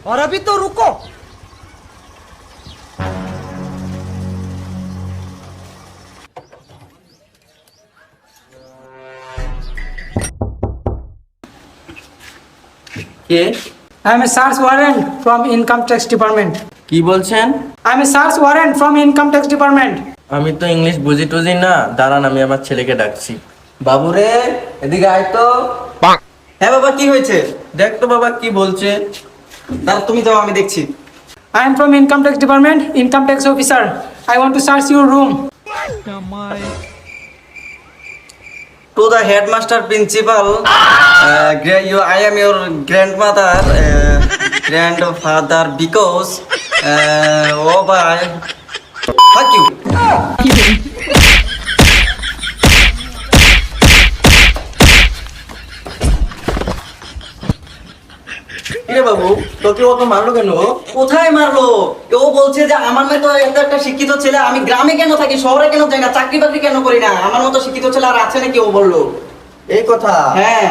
और अभी तो रुको। কে? I am a search warrant from Income Tax Department. কি বলছেন? I am a search warrant from Income Tax Department. আমি তো ইংলিশ বুঝি টুঝি না, দাঁড়ান আমি আমার ছেলেকে ডাকছি। বাবুরে এদিকে আয় তো। হ্যাঁ বাবা, কি হয়েছে? দেখ তো বাবা কি বলছে। দাঁড়া, তুমি যাও, আমি দেখছি। I am from Income Tax Department, Income Tax Officer. I want to search your room. To the headmaster principal, I am your grandmother, grandfather, because oh bye, fuck you. কিরে বাবু, তোকে ও তো মারলো কেন? কোথায় মারলো? ও বলছে যে আমার মেয়ে তো একটা শিক্ষিত ছেলে, আমি গ্রামে কেন থাকি, শহরে কেন যাই না, চাকরি বাকরি কেন করি না, আমার মতো শিক্ষিত ছেলে আর আছে নাকি, ও বললো। এই কথা? হ্যাঁ।